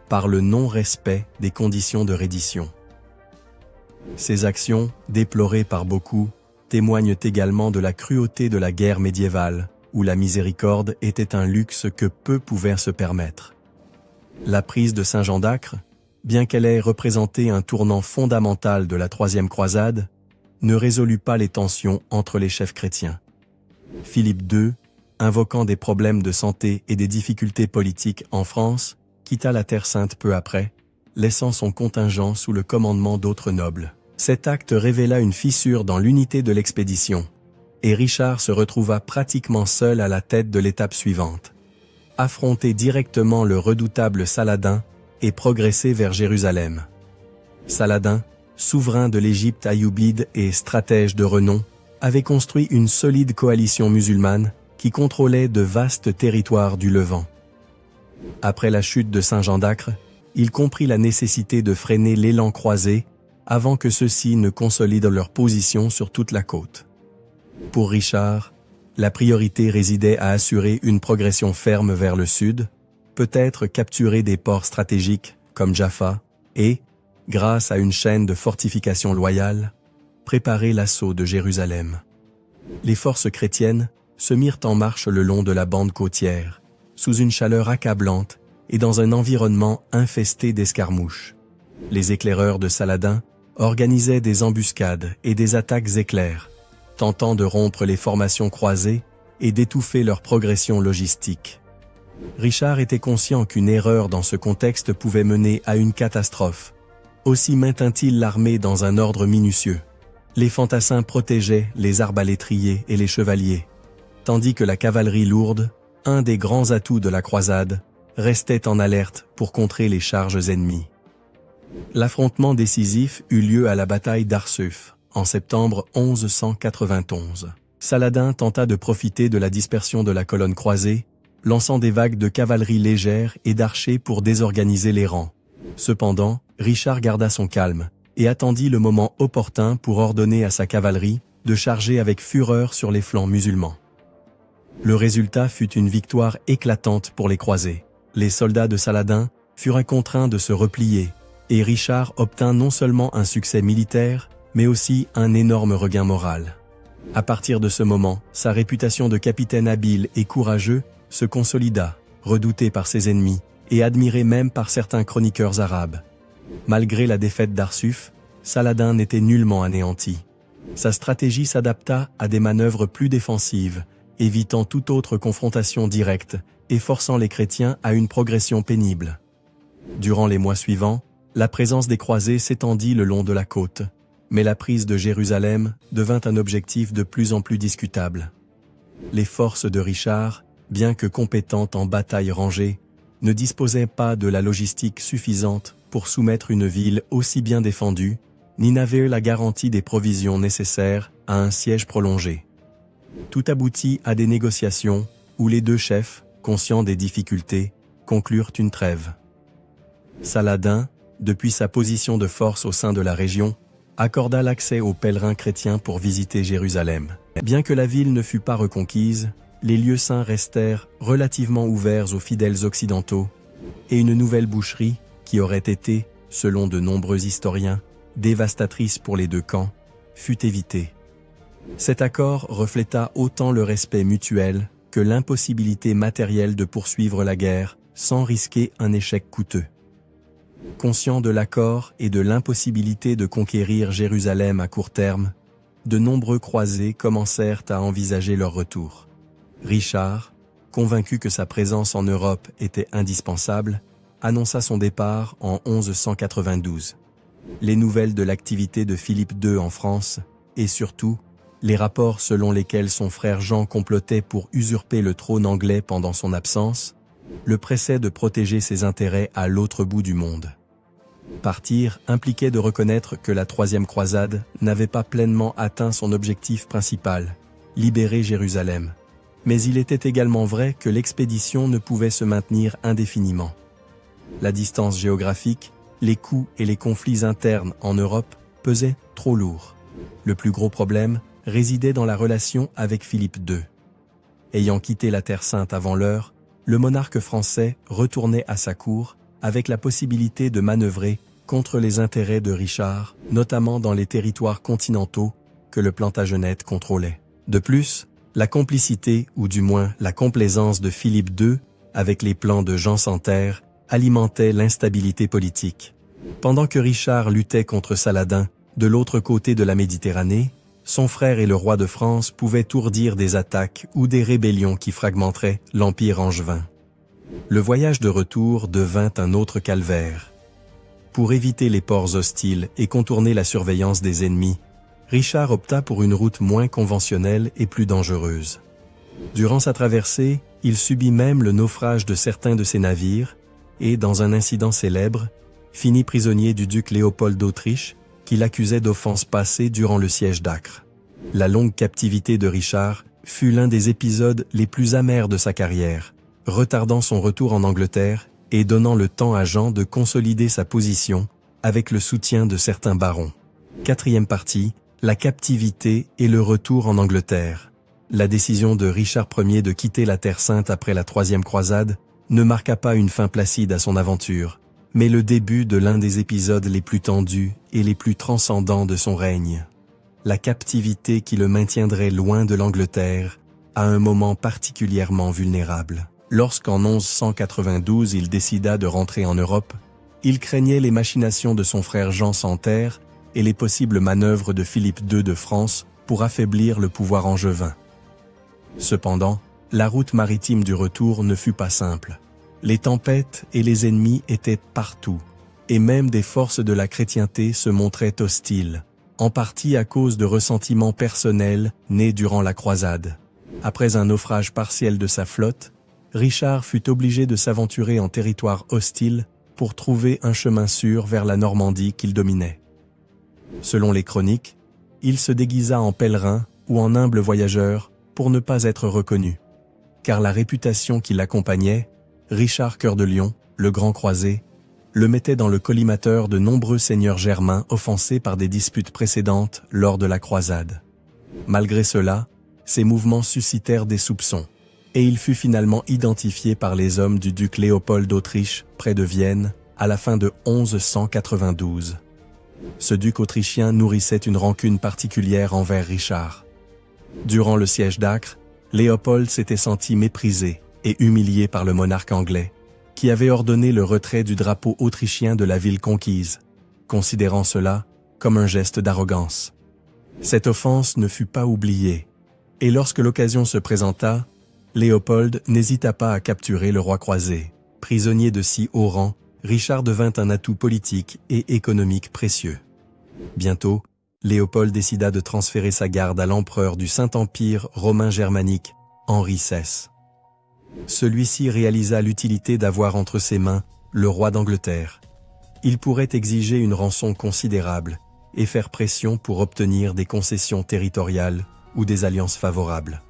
par le non-respect des conditions de reddition. Ces actions, déplorées par beaucoup, témoignent également de la cruauté de la guerre médiévale, où la miséricorde était un luxe que peu pouvaient se permettre. La prise de Saint-Jean d'Acre, bien qu'elle ait représenté un tournant fondamental de la Troisième Croisade, ne résolut pas les tensions entre les chefs chrétiens. Philippe II, invoquant des problèmes de santé et des difficultés politiques en France, quitta la Terre Sainte peu après, laissant son contingent sous le commandement d'autres nobles. Cet acte révéla une fissure dans l'unité de l'expédition, et Richard se retrouva pratiquement seul à la tête de l'étape suivante. Affronter directement le redoutable Saladin et progresser vers Jérusalem. Saladin, souverain de l'Égypte ayoubide et stratège de renom, avait construit une solide coalition musulmane qui contrôlait de vastes territoires du Levant. Après la chute de Saint-Jean d'Acre, il comprit la nécessité de freiner l'élan croisé avant que ceux-ci ne consolident leur position sur toute la côte. Pour Richard, la priorité résidait à assurer une progression ferme vers le sud, peut-être capturer des ports stratégiques comme Jaffa et, grâce à une chaîne de fortifications loyales, préparer l'assaut de Jérusalem. Les forces chrétiennes se mirent en marche le long de la bande côtière, sous une chaleur accablante et dans un environnement infesté d'escarmouches. Les éclaireurs de Saladin organisaient des embuscades et des attaques éclairs, tentant de rompre les formations croisées et d'étouffer leur progression logistique. Richard était conscient qu'une erreur dans ce contexte pouvait mener à une catastrophe. Aussi maintint-il l'armée dans un ordre minutieux. Les fantassins protégeaient les arbalétriers et les chevaliers, tandis que la cavalerie lourde, un des grands atouts de la croisade, restait en alerte pour contrer les charges ennemies. L'affrontement décisif eut lieu à la bataille d'Arsuf, en septembre 1191. Saladin tenta de profiter de la dispersion de la colonne croisée, lançant des vagues de cavalerie légère et d'archers pour désorganiser les rangs. Cependant, Richard garda son calme et attendit le moment opportun pour ordonner à sa cavalerie de charger avec fureur sur les flancs musulmans. Le résultat fut une victoire éclatante pour les croisés. Les soldats de Saladin furent contraints de se replier, et Richard obtint non seulement un succès militaire, mais aussi un énorme regain moral. À partir de ce moment, sa réputation de capitaine habile et courageux se consolida, redouté par ses ennemis, et admiré même par certains chroniqueurs arabes. Malgré la défaite d'Arsuf, Saladin n'était nullement anéanti. Sa stratégie s'adapta à des manœuvres plus défensives, évitant toute autre confrontation directe et forçant les chrétiens à une progression pénible. Durant les mois suivants, la présence des croisés s'étendit le long de la côte, mais la prise de Jérusalem devint un objectif de plus en plus discutable. Les forces de Richard, bien que compétentes en bataille rangée, ne disposaient pas de la logistique suffisante pour soumettre une ville aussi bien défendue, ni n'avaient la garantie des provisions nécessaires à un siège prolongé. Tout aboutit à des négociations où les deux chefs, conscients des difficultés, conclurent une trêve. Saladin, depuis sa position de force au sein de la région, accorda l'accès aux pèlerins chrétiens pour visiter Jérusalem. Bien que la ville ne fût pas reconquise, les lieux saints restèrent relativement ouverts aux fidèles occidentaux, et une nouvelle boucherie, qui aurait été, selon de nombreux historiens, dévastatrice pour les deux camps, fut évitée. Cet accord refléta autant le respect mutuel que l'impossibilité matérielle de poursuivre la guerre sans risquer un échec coûteux. Conscient de l'accord et de l'impossibilité de conquérir Jérusalem à court terme, de nombreux croisés commencèrent à envisager leur retour. Richard, convaincu que sa présence en Europe était indispensable, annonça son départ en 1192. Les nouvelles de l'activité de Philippe II en France, et surtout, les rapports selon lesquels son frère Jean complotait pour usurper le trône anglais pendant son absence, le pressaient de protéger ses intérêts à l'autre bout du monde. Partir impliquait de reconnaître que la troisième croisade n'avait pas pleinement atteint son objectif principal, libérer Jérusalem. Mais il était également vrai que l'expédition ne pouvait se maintenir indéfiniment. La distance géographique, les coûts et les conflits internes en Europe pesaient trop lourd. Le plus gros problème résidait dans la relation avec Philippe II. Ayant quitté la Terre Sainte avant l'heure, le monarque français retournait à sa cour avec la possibilité de manœuvrer contre les intérêts de Richard, notamment dans les territoires continentaux que le Plantagenet contrôlait. De plus, la complicité, ou du moins la complaisance de Philippe II avec les plans de Jean sans Terre alimentait l'instabilité politique. Pendant que Richard luttait contre Saladin de l'autre côté de la Méditerranée, son frère et le roi de France pouvaient ourdir des attaques ou des rébellions qui fragmenteraient l'Empire angevin. Le voyage de retour devint un autre calvaire. Pour éviter les ports hostiles et contourner la surveillance des ennemis, Richard opta pour une route moins conventionnelle et plus dangereuse. Durant sa traversée, il subit même le naufrage de certains de ses navires et, dans un incident célèbre, finit prisonnier du duc Léopold d'Autriche, qui l'accusait d'offenses passées durant le siège d'Acre. La longue captivité de Richard fut l'un des épisodes les plus amers de sa carrière, retardant son retour en Angleterre et donnant le temps à Jean de consolider sa position avec le soutien de certains barons. Quatrième partie, la captivité et le retour en Angleterre. La décision de Richard Ier de quitter la Terre Sainte après la Troisième Croisade ne marqua pas une fin placide à son aventure, mais le début de l'un des épisodes les plus tendus et les plus transcendants de son règne. La captivité qui le maintiendrait loin de l'Angleterre à un moment particulièrement vulnérable. Lorsqu'en 1192 il décida de rentrer en Europe, il craignait les machinations de son frère Jean sans Terre et les possibles manœuvres de Philippe II de France pour affaiblir le pouvoir angevin. Cependant, la route maritime du retour ne fut pas simple. Les tempêtes et les ennemis étaient partout, et même des forces de la chrétienté se montraient hostiles, en partie à cause de ressentiments personnels nés durant la croisade. Après un naufrage partiel de sa flotte, Richard fut obligé de s'aventurer en territoire hostile pour trouver un chemin sûr vers la Normandie qu'il dominait. Selon les chroniques, il se déguisa en pèlerin ou en humble voyageur pour ne pas être reconnu, car la réputation qui l'accompagnait, Richard Cœur de Lion, le grand croisé, le mettait dans le collimateur de nombreux seigneurs germains offensés par des disputes précédentes lors de la croisade. Malgré cela, ses mouvements suscitèrent des soupçons, et il fut finalement identifié par les hommes du duc Léopold d'Autriche, près de Vienne, à la fin de 1192. Ce duc autrichien nourrissait une rancune particulière envers Richard. Durant le siège d'Acre, Léopold s'était senti méprisé et humilié par le monarque anglais, qui avait ordonné le retrait du drapeau autrichien de la ville conquise, considérant cela comme un geste d'arrogance. Cette offense ne fut pas oubliée, et lorsque l'occasion se présenta, Léopold n'hésita pas à capturer le roi croisé. Prisonnier de si haut rang, Richard devint un atout politique et économique précieux. Bientôt, Léopold décida de transférer sa garde à l'empereur du Saint-Empire romain germanique, Henri XVI. Celui-ci réalisa l'utilité d'avoir entre ses mains le roi d'Angleterre. Il pourrait exiger une rançon considérable et faire pression pour obtenir des concessions territoriales ou des alliances favorables.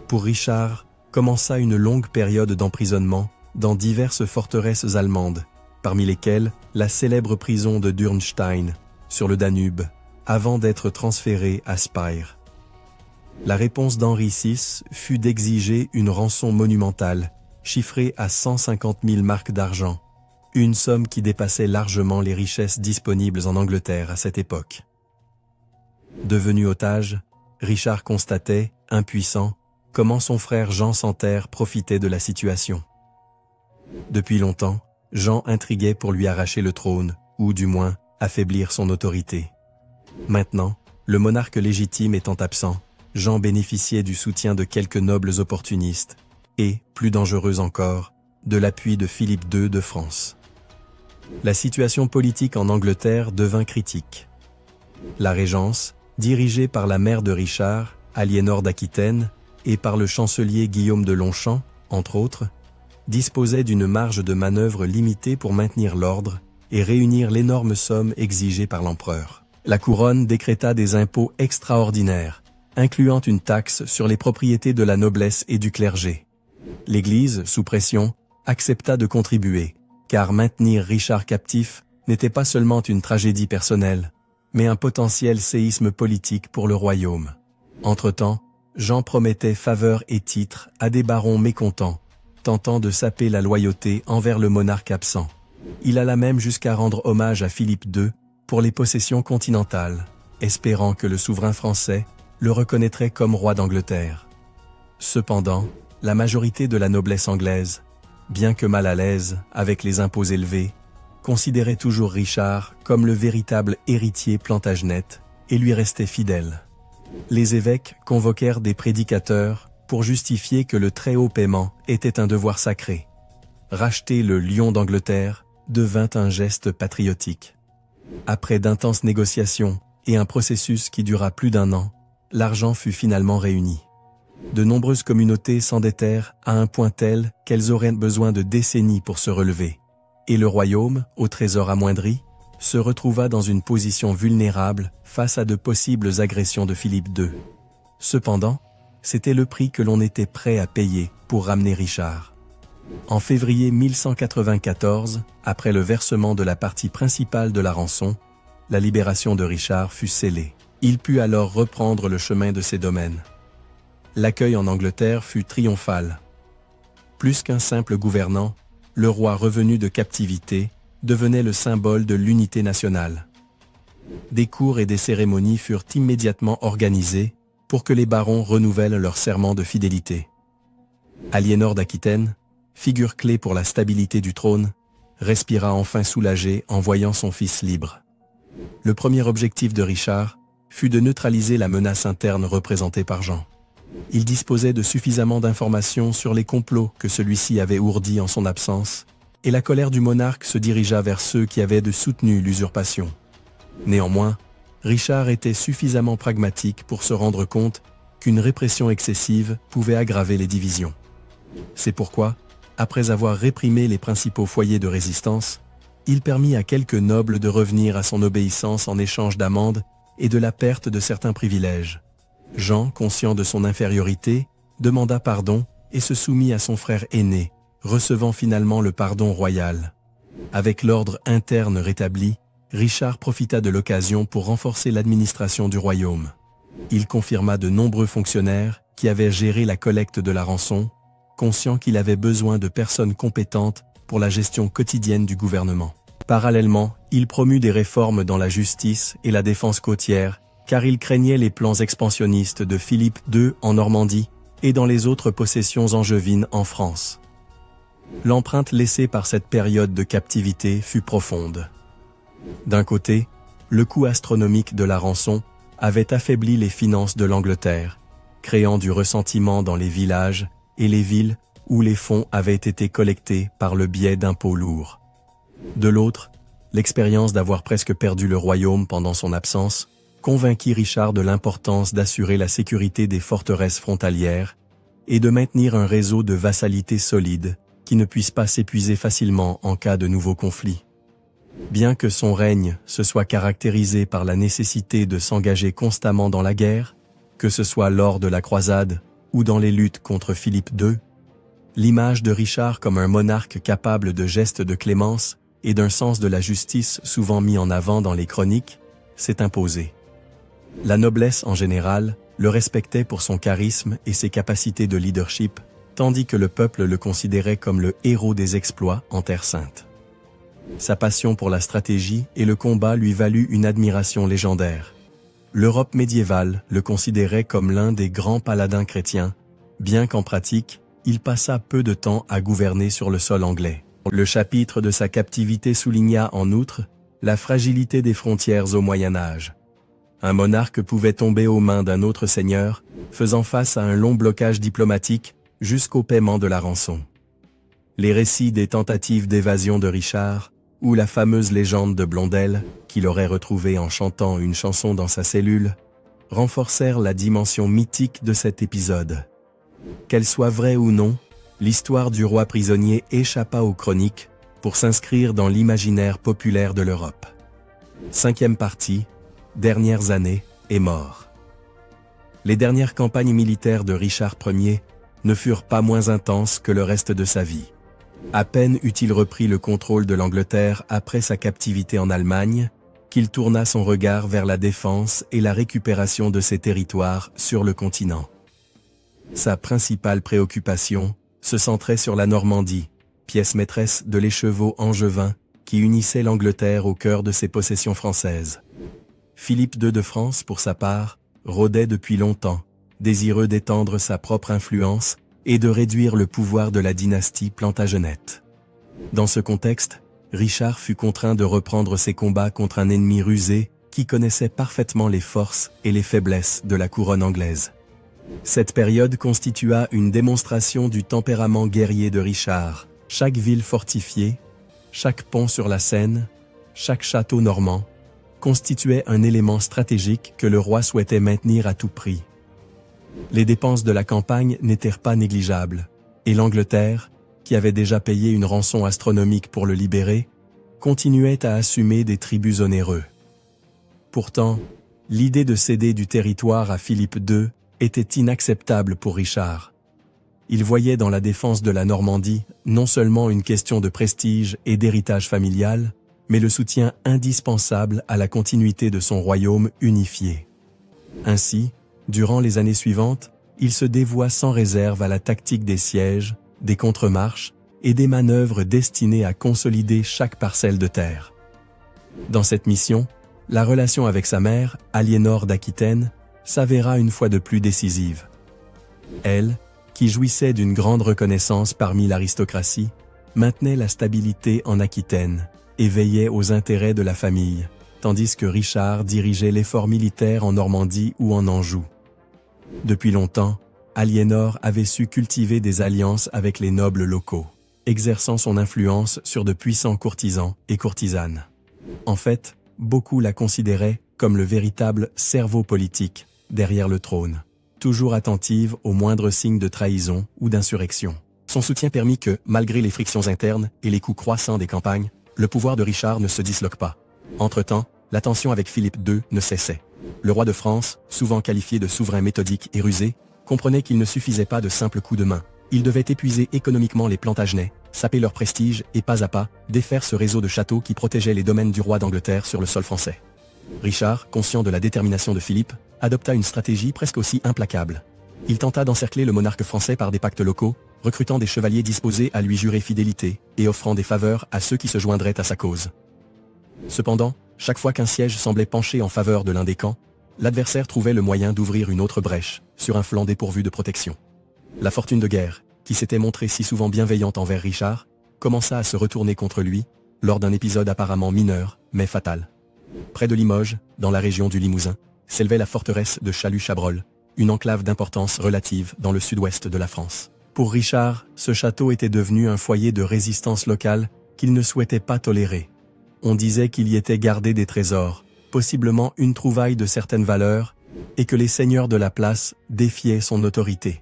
Pour Richard, commença une longue période d'emprisonnement dans diverses forteresses allemandes, parmi lesquelles la célèbre prison de Dürnstein, sur le Danube, avant d'être transféré à Spire. La réponse d'Henri VI fut d'exiger une rançon monumentale, chiffrée à 150 000 marks d'argent, une somme qui dépassait largement les richesses disponibles en Angleterre à cette époque. Devenu otage, Richard constatait, impuissant, comment son frère Jean sans Terre profitait de la situation. Depuis longtemps, Jean intriguait pour lui arracher le trône, ou du moins, affaiblir son autorité. Maintenant, Le monarque légitime étant absent, Jean bénéficiait du soutien de quelques nobles opportunistes et, plus dangereux encore, de l'appui de Philippe II de France. La situation politique en Angleterre devint critique. La régence, dirigée par la mère de Richard, Aliénor d'Aquitaine, et par le chancelier Guillaume de Longchamp, entre autres, disposait d'une marge de manœuvre limitée pour maintenir l'ordre et réunir l'énorme somme exigée par l'empereur. La couronne décréta des impôts extraordinaires, incluant une taxe sur les propriétés de la noblesse et du clergé. L'Église, sous pression, accepta de contribuer, car maintenir Richard captif n'était pas seulement une tragédie personnelle, mais un potentiel séisme politique pour le royaume. Entre-temps, Jean promettait faveurs et titres à des barons mécontents, tentant de saper la loyauté envers le monarque absent. Il alla même jusqu'à rendre hommage à Philippe II pour les possessions continentales, espérant que le souverain français le reconnaîtrait comme roi d'Angleterre. Cependant, la majorité de la noblesse anglaise, bien que mal à l'aise avec les impôts élevés, considérait toujours Richard comme le véritable héritier Plantagenet et lui restait fidèle. Les évêques convoquèrent des prédicateurs pour justifier que le très haut paiement était un devoir sacré. Racheter le lion d'Angleterre devint un geste patriotique. Après d'intenses négociations et un processus qui dura plus d'1 an, l'argent fut finalement réuni. De nombreuses communautés s'endettèrent à un point tel qu'elles auraient besoin de décennies pour se relever. Et le royaume, au trésor amoindri, se retrouva dans une position vulnérable face à de possibles agressions de Philippe II. Cependant, c'était le prix que l'on était prêt à payer pour ramener Richard. En février 1194, après le versement de la partie principale de la rançon, la libération de Richard fut scellée. Il put alors reprendre le chemin de ses domaines. L'accueil en Angleterre fut triomphal. Plus qu'un simple gouvernant, le roi revenu de captivité devenait le symbole de l'unité nationale. Des cours et des cérémonies furent immédiatement organisés pour que les barons renouvellent leur serment de fidélité. Aliénor d'Aquitaine, figure clé pour la stabilité du trône, respira enfin soulagé en voyant son fils libre. Le premier objectif de Richard fut de neutraliser la menace interne représentée par Jean. Il disposait de suffisamment d'informations sur les complots que celui-ci avait ourdis en son absence, et la colère du monarque se dirigea vers ceux qui avaient soutenu l'usurpation. Néanmoins, Richard était suffisamment pragmatique pour se rendre compte qu'une répression excessive pouvait aggraver les divisions. C'est pourquoi, après avoir réprimé les principaux foyers de résistance, il permit à quelques nobles de revenir à son obéissance en échange d'amendes et de la perte de certains privilèges. Jean, conscient de son infériorité, demanda pardon et se soumit à son frère aîné, recevant finalement le pardon royal. Avec l'ordre interne rétabli, Richard profita de l'occasion pour renforcer l'administration du royaume. Il confirma de nombreux fonctionnaires qui avaient géré la collecte de la rançon, conscient qu'il avait besoin de personnes compétentes pour la gestion quotidienne du gouvernement. Parallèlement, il promut des réformes dans la justice et la défense côtière, car il craignait les plans expansionnistes de Philippe II en Normandie et dans les autres possessions angevines en France. L'empreinte laissée par cette période de captivité fut profonde. D'un côté, le coût astronomique de la rançon avait affaibli les finances de l'Angleterre, créant du ressentiment dans les villages et les villes où les fonds avaient été collectés par le biais d'impôts lourds. De l'autre, l'expérience d'avoir presque perdu le royaume pendant son absence convainquit Richard de l'importance d'assurer la sécurité des forteresses frontalières et de maintenir un réseau de vassalité solide qui ne puisse pas s'épuiser facilement en cas de nouveaux conflits. Bien que son règne se soit caractérisé par la nécessité de s'engager constamment dans la guerre, que ce soit lors de la croisade ou dans les luttes contre Philippe II, l'image de Richard comme un monarque capable de gestes de clémence et d'un sens de la justice souvent mis en avant dans les chroniques s'est imposée. La noblesse en général le respectait pour son charisme et ses capacités de leadership, tandis que le peuple le considérait comme le héros des exploits en Terre Sainte. Sa passion pour la stratégie et le combat lui valut une admiration légendaire. L'Europe médiévale le considérait comme l'un des grands paladins chrétiens, bien qu'en pratique, il passa peu de temps à gouverner sur le sol anglais. Le chapitre de sa captivité souligna en outre la fragilité des frontières au Moyen Âge. Un monarque pouvait tomber aux mains d'un autre seigneur, faisant face à un long blocage diplomatique jusqu'au paiement de la rançon. Les récits des tentatives d'évasion de Richard, ou la fameuse légende de Blondel, qu'il aurait retrouvée en chantant une chanson dans sa cellule, renforcèrent la dimension mythique de cet épisode. Qu'elle soit vraie ou non, l'histoire du roi prisonnier échappa aux chroniques pour s'inscrire dans l'imaginaire populaire de l'Europe. 5e partie, dernières années et mort. Les dernières campagnes militaires de Richard Ier ne furent pas moins intenses que le reste de sa vie. À peine eut-il repris le contrôle de l'Angleterre après sa captivité en Allemagne, qu'il tourna son regard vers la défense et la récupération de ses territoires sur le continent. Sa principale préoccupation se centrait sur la Normandie, pièce maîtresse de l'écheveau angevin qui unissait l'Angleterre au cœur de ses possessions françaises. Philippe II de France, pour sa part, rôdait depuis longtemps, désireux d'étendre sa propre influence et de réduire le pouvoir de la dynastie Plantagenète. Dans ce contexte, Richard fut contraint de reprendre ses combats contre un ennemi rusé qui connaissait parfaitement les forces et les faiblesses de la couronne anglaise. Cette période constitua une démonstration du tempérament guerrier de Richard. Chaque ville fortifiée, chaque pont sur la Seine, chaque château normand, constituait un élément stratégique que le roi souhaitait maintenir à tout prix. Les dépenses de la campagne n'étaient pas négligeables, et l'Angleterre, qui avait déjà payé une rançon astronomique pour le libérer, continuait à assumer des tributs onéreux. Pourtant, l'idée de céder du territoire à Philippe II était inacceptable pour Richard. Il voyait dans la défense de la Normandie non seulement une question de prestige et d'héritage familial, mais le soutien indispensable à la continuité de son royaume unifié. Ainsi, durant les années suivantes, il se dévoua sans réserve à la tactique des sièges, des contre-marches et des manœuvres destinées à consolider chaque parcelle de terre. Dans cette mission, la relation avec sa mère, Aliénor d'Aquitaine, s'avéra une fois de plus décisive. Elle, qui jouissait d'une grande reconnaissance parmi l'aristocratie, maintenait la stabilité en Aquitaine et veillait aux intérêts de la famille, tandis que Richard dirigeait l'effort militaire en Normandie ou en Anjou. Depuis longtemps, Aliénor avait su cultiver des alliances avec les nobles locaux, exerçant son influence sur de puissants courtisans et courtisanes. En fait, beaucoup la considéraient comme le véritable cerveau politique derrière le trône, toujours attentive aux moindres signes de trahison ou d'insurrection. Son soutien permit que, malgré les frictions internes et les coûts croissants des campagnes, le pouvoir de Richard ne se disloque pas. Entre-temps, la tension avec Philippe II ne cessait. Le roi de France, souvent qualifié de souverain méthodique et rusé, comprenait qu'il ne suffisait pas de simples coups de main. Il devait épuiser économiquement les Plantagenets, saper leur prestige et pas à pas, défaire ce réseau de châteaux qui protégeait les domaines du roi d'Angleterre sur le sol français. Richard, conscient de la détermination de Philippe, adopta une stratégie presque aussi implacable. Il tenta d'encercler le monarque français par des pactes locaux, recrutant des chevaliers disposés à lui jurer fidélité et offrant des faveurs à ceux qui se joindraient à sa cause. Cependant, chaque fois qu'un siège semblait pencher en faveur de l'un des camps, l'adversaire trouvait le moyen d'ouvrir une autre brèche, sur un flanc dépourvu de protection. La fortune de guerre, qui s'était montrée si souvent bienveillante envers Richard, commença à se retourner contre lui, lors d'un épisode apparemment mineur, mais fatal. Près de Limoges, dans la région du Limousin, s'élevait la forteresse de Chalut-Chabrol, une enclave d'importance relative dans le sud-ouest de la France. Pour Richard, ce château était devenu un foyer de résistance locale qu'il ne souhaitait pas tolérer. On disait qu'il y était gardé des trésors, possiblement une trouvaille de certaines valeurs, et que les seigneurs de la place défiaient son autorité.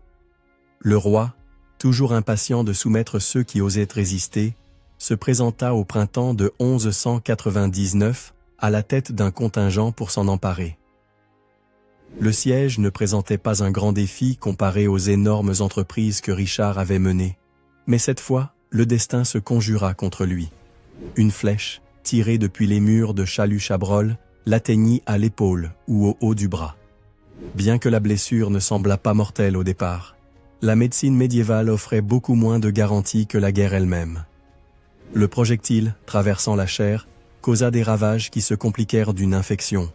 Le roi, toujours impatient de soumettre ceux qui osaient résister, se présenta au printemps de 1199 à la tête d'un contingent pour s'en emparer. Le siège ne présentait pas un grand défi comparé aux énormes entreprises que Richard avait menées, mais cette fois, le destin se conjura contre lui. Une flèche, tirée depuis les murs de Chalut-Chabrol, l'atteignit à l'épaule ou au haut du bras. Bien que la blessure ne semblât pas mortelle au départ, la médecine médiévale offrait beaucoup moins de garanties que la guerre elle-même. Le projectile, traversant la chair, causa des ravages qui se compliquèrent d'une infection.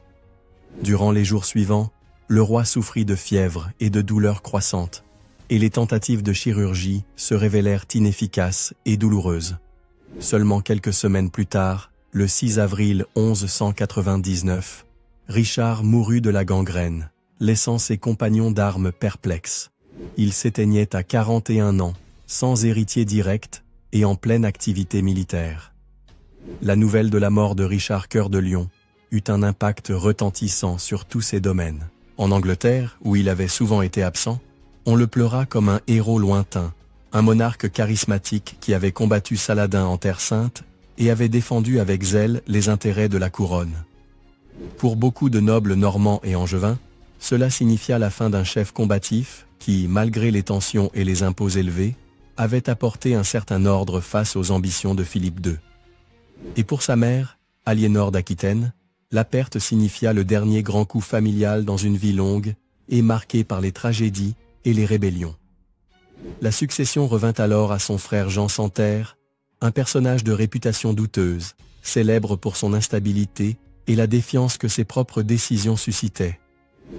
Durant les jours suivants, le roi souffrit de fièvre et de douleurs croissantes, et les tentatives de chirurgie se révélèrent inefficaces et douloureuses. Seulement quelques semaines plus tard, le 6 avril 1199, Richard mourut de la gangrène, laissant ses compagnons d'armes perplexes. Il s'éteignait à 41 ans, sans héritier direct et en pleine activité militaire. La nouvelle de la mort de Richard Cœur de Lion eut un impact retentissant sur tous ses domaines. En Angleterre, où il avait souvent été absent, on le pleura comme un héros lointain, un monarque charismatique qui avait combattu Saladin en Terre Sainte et avait défendu avec zèle les intérêts de la couronne. Pour beaucoup de nobles normands et angevins, cela signifia la fin d'un chef combatif qui, malgré les tensions et les impôts élevés, avait apporté un certain ordre face aux ambitions de Philippe II. Et pour sa mère, Aliénor d'Aquitaine, la perte signifia le dernier grand coup familial dans une vie longue et marquée par les tragédies et les rébellions. La succession revint alors à son frère Jean Santerre, un personnage de réputation douteuse, célèbre pour son instabilité et la défiance que ses propres décisions suscitaient.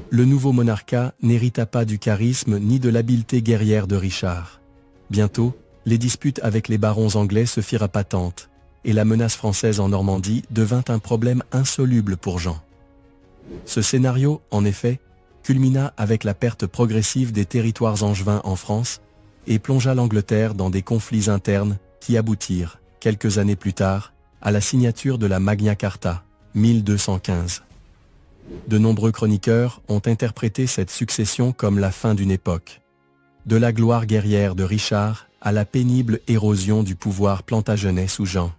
Le nouveau monarcat n'hérita pas du charisme ni de l'habileté guerrière de Richard. Bientôt, les disputes avec les barons anglais se firent patentes, et la menace française en Normandie devint un problème insoluble pour Jean. Ce scénario, en effet, culmina avec la perte progressive des territoires angevins en France et plongea l'Angleterre dans des conflits internes qui aboutirent, quelques années plus tard, à la signature de la Magna Carta, 1215. De nombreux chroniqueurs ont interprété cette succession comme la fin d'une époque. De la gloire guerrière de Richard à la pénible érosion du pouvoir plantagenet sous Jean.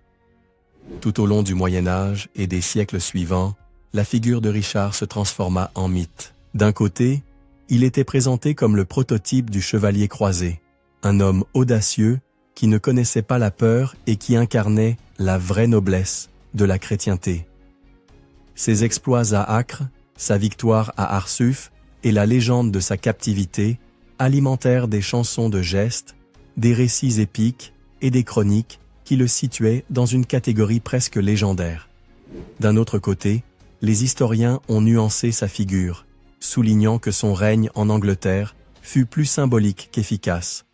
Tout au long du Moyen-Âge et des siècles suivants, la figure de Richard se transforma en mythe. D'un côté, il était présenté comme le prototype du chevalier croisé, un homme audacieux qui ne connaissait pas la peur et qui incarnait la vraie noblesse de la chrétienté. Ses exploits à Acre, sa victoire à Arsuf et la légende de sa captivité alimentèrent des chansons de gestes, des récits épiques et des chroniques qui le situaient dans une catégorie presque légendaire. D'un autre côté, les historiens ont nuancé sa figure, soulignant que son règne en Angleterre fut plus symbolique qu'efficace.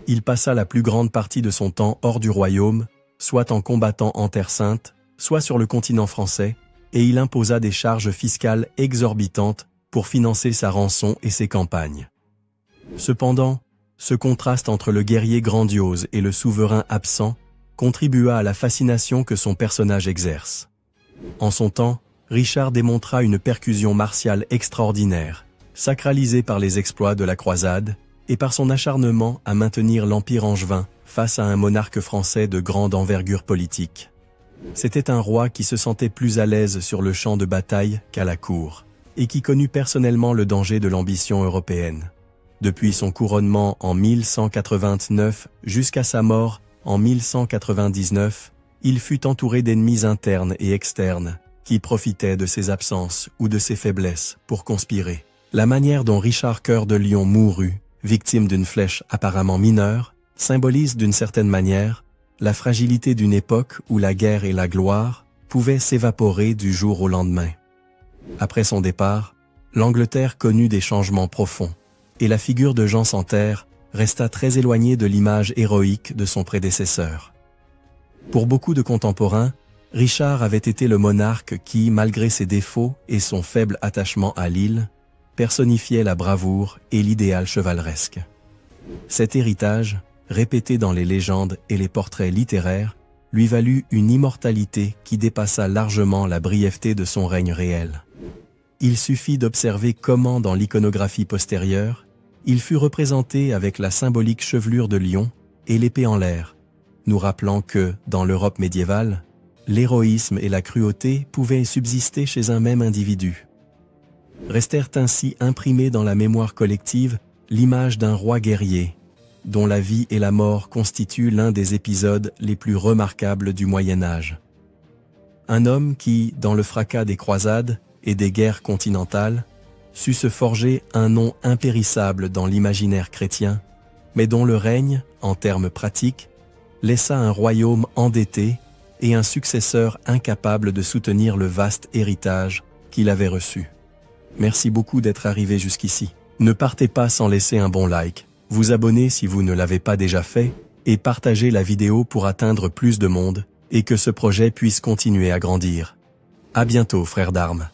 Il passa la plus grande partie de son temps hors du royaume, soit en combattant en Terre Sainte, soit sur le continent français, et il imposa des charges fiscales exorbitantes pour financer sa rançon et ses campagnes. Cependant, ce contraste entre le guerrier grandiose et le souverain absent contribua à la fascination que son personnage exerce. En son temps, Richard démontra une percussion martiale extraordinaire, sacralisée par les exploits de la croisade et par son acharnement à maintenir l'Empire angevin face à un monarque français de grande envergure politique. C'était un roi qui se sentait plus à l'aise sur le champ de bataille qu'à la cour, et qui connut personnellement le danger de l'ambition européenne. Depuis son couronnement en 1189 jusqu'à sa mort en 1199, il fut entouré d'ennemis internes et externes, qui profitaient de ses absences ou de ses faiblesses pour conspirer. La manière dont Richard Cœur de Lion mourut, victime d'une flèche apparemment mineure, symbolise d'une certaine manière la fragilité d'une époque où la guerre et la gloire pouvaient s'évaporer du jour au lendemain. Après son départ, l'Angleterre connut des changements profonds, et la figure de Jean Santerre resta très éloignée de l'image héroïque de son prédécesseur. Pour beaucoup de contemporains, Richard avait été le monarque qui, malgré ses défauts et son faible attachement à l'île, personnifiait la bravoure et l'idéal chevaleresque. Cet héritage, répété dans les légendes et les portraits littéraires, lui valut une immortalité qui dépassa largement la brièveté de son règne réel. Il suffit d'observer comment, dans l'iconographie postérieure, il fut représenté avec la symbolique chevelure de lion et l'épée en l'air, nous rappelant que, dans l'Europe médiévale, l'héroïsme et la cruauté pouvaient subsister chez un même individu. Restèrent ainsi imprimés dans la mémoire collective l'image d'un roi guerrier, dont la vie et la mort constituent l'un des épisodes les plus remarquables du Moyen-Âge. Un homme qui, dans le fracas des croisades et des guerres continentales, sut se forger un nom impérissable dans l'imaginaire chrétien, mais dont le règne, en termes pratiques, laissa un royaume endetté et un successeur incapable de soutenir le vaste héritage qu'il avait reçu. Merci beaucoup d'être arrivé jusqu'ici. Ne partez pas sans laisser un bon like, vous abonner si vous ne l'avez pas déjà fait, et partager la vidéo pour atteindre plus de monde, et que ce projet puisse continuer à grandir. À bientôt, frères d'armes.